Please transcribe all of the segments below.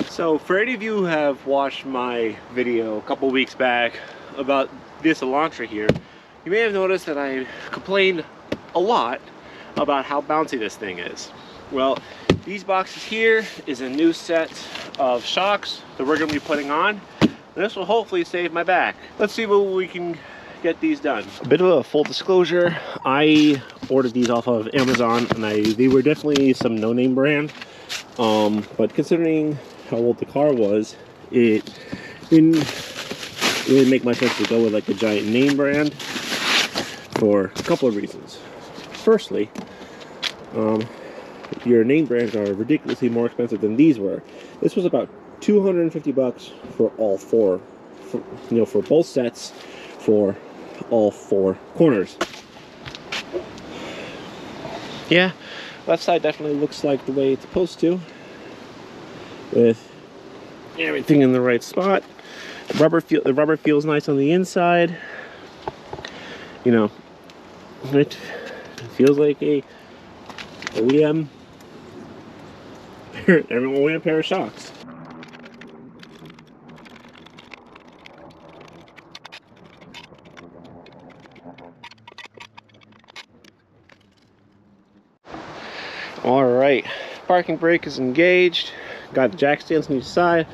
So for any of you who have watched my video a couple weeks back about this Elantra here, you may have noticed that I complained a lot about how bouncy this thing is. Well, these boxes here is a new set of shocks that we're going to be putting on. This will hopefully save my back. Let's see what we can get these done. A bit of a full disclosure, I ordered these off of Amazon and they were definitely some no-name brand. But considering how old the car was, it didn't really make much sense to go with like a giant name brand for a couple of reasons. Firstly, your name brands are ridiculously more expensive than these were. This was about 250 bucks for all four, for both sets, for all four corners. Yeah, left side definitely looks like the way it's supposed to, with everything in the right spot. The rubber feels nice on the inside. You know, it feels like a OEM pair of shocks. All right, parking brake is engaged. Got the jack stands on each side.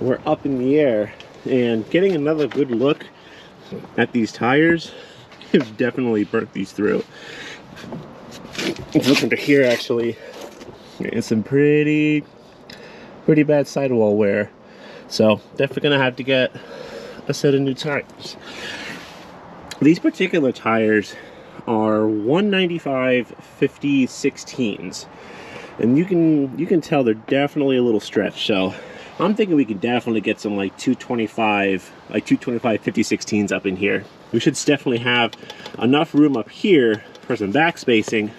We're up in the air, and getting another good look at these tires have definitely burnt these through. If you look under here, actually, it's some pretty bad sidewall wear. So definitely gonna have to get a set of new tires. These particular tires are 195 50/16s, and you can tell they're definitely a little stretched. So I'm thinking we can definitely get some like 225 50/16s up in here. We should definitely have enough room up here for some back spacing.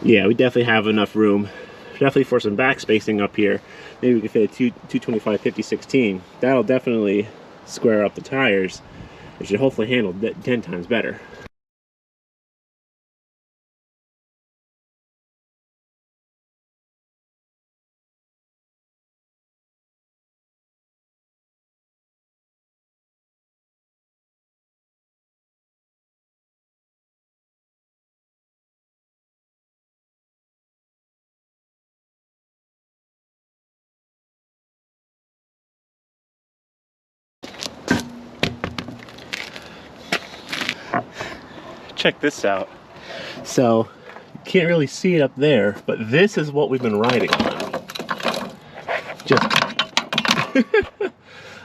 Yeah, we definitely have enough room, definitely for some back spacing up here. Maybe we can fit a 225 50/16. That'll definitely square up the tires. It should hopefully handle 10 times better. Check this out. So you can't really see it up there, but this is what we've been riding on. Just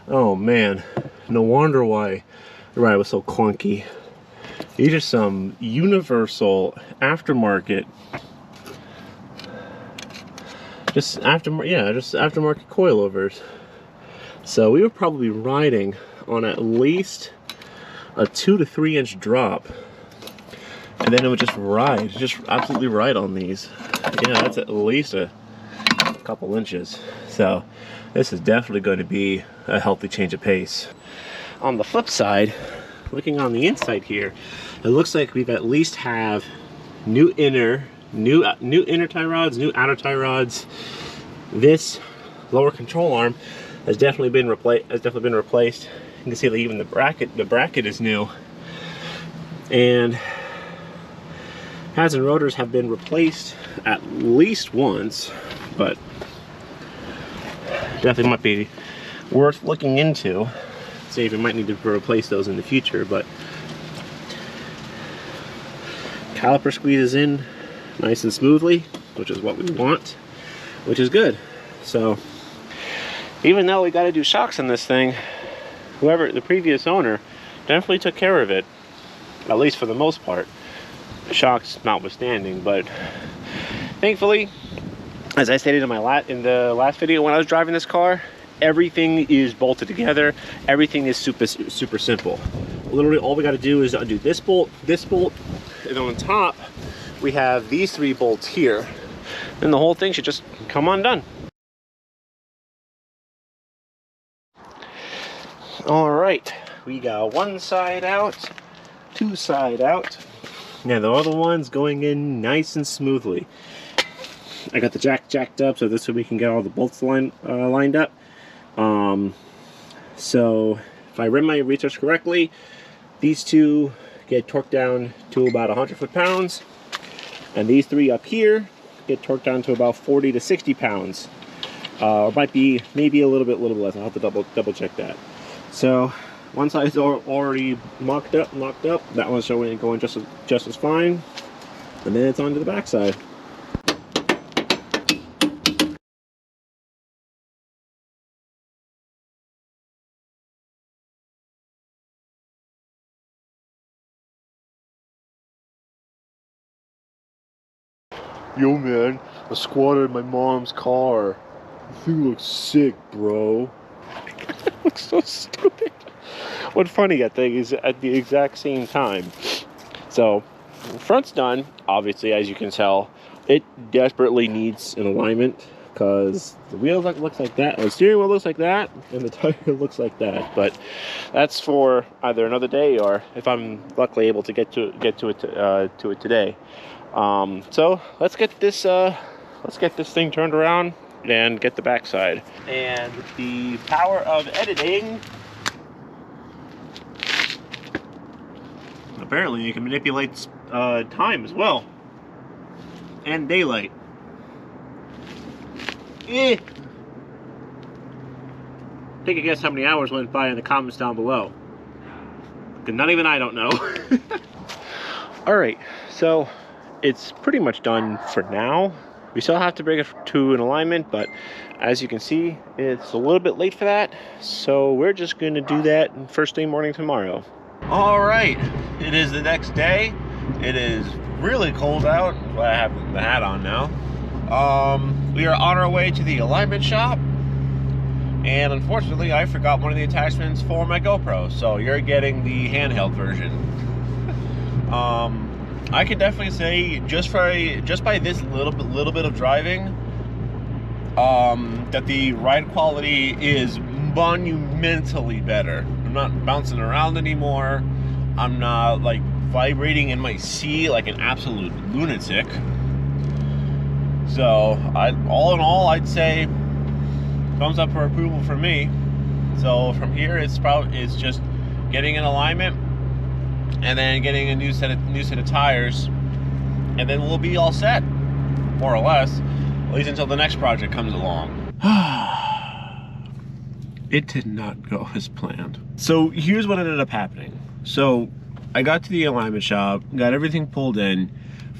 oh man, no wonder why the ride was so clunky. These are some universal aftermarket, just aftermarket coilovers. So we were probably riding on at least a 2 to 3 inch drop, and then it would just absolutely ride on these. Yeah, that's at least a couple inches. So this is definitely going to be a healthy change of pace. On the flip side, looking on the inside here, it looks like we've at least have new inner tie rods, new outer tie rods. This lower control arm has definitely been replaced. You can see that even the bracket is new, and pads and rotors have been replaced at least once, but definitely might be worth looking into. See if we might need to replace those in the future. But caliper squeezes in nice and smoothly, which is what we want, which is good. So even though we got to do shocks on this thing, the previous owner definitely took care of it, at least for the most part, shocks notwithstanding. But thankfully, as I stated in the last video when I was driving this car, everything is bolted together. Everything is super simple. Literally all we got to do is undo this bolt, and on top we have these 3 bolts here, and the whole thing should just come undone. All right, we got one side out, 2 side out. Now the other one's going in nice and smoothly. I got the jack jacked up so this way we can get all the bolts lined up. So if I read my research correctly, these two get torqued down to about 100 foot-pounds, and these three up here get torqued down to about 40 to 60 pounds. Or might be maybe a little bit less. I'll have to double check that. So one side's already mocked up, that one's showing going just as fine, and then it's on to the back side. Yo man, I squatted my mom's car. The thing looks sick, bro. It looks so stupid. What's funny, I think, is at the exact same time. So, the front's done, obviously, as you can tell. It desperately needs an alignment because the wheel looks like that, the steering wheel looks like that, and the tire looks like that. But that's for either another day or if I'm luckily able to get to it today. So let's get this thing turned around and get the backside. And with the power of editing, apparently you can manipulate time as well, and daylight. Take a guess how many hours went by in the comments down below. Because not even I don't know. Alright, so it's pretty much done for now. We still have to bring it to an alignment, but as you can see, it's a little bit late for that. So we're just going to do that first thing morning tomorrow. Alright, it is the next day. It is really cold out. Well, I have the hat on now. We are on our way to the alignment shop. And unfortunately, I forgot one of the attachments for my GoPro. So you're getting the handheld version. I could definitely say just by this little bit of driving, that the ride quality is monumentally better. I'm not bouncing around anymore. I'm not like vibrating in my seat like an absolute lunatic. So all in all, I'd say thumbs up for approval for me. So from here, it's just getting an alignment, and then getting a new set of tires, and then we'll be all set, more or less, at least until the next project comes along. It did not go as planned. So here's what ended up happening. So I got to the alignment shop, got everything pulled in.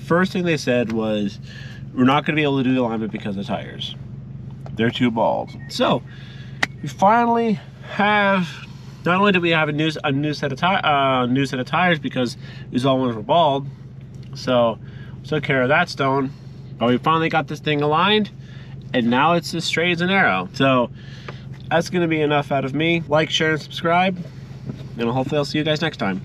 First thing they said was, we're not going to be able to do the alignment because of the tires. They're too bald. So we finally have. Not only do we have a new set of tires because these all ones were bald, so took care of that stone. But we finally got this thing aligned, and now it's as straight as an arrow. So that's going to be enough out of me. Like, share, and subscribe, and hopefully I'll see you guys next time.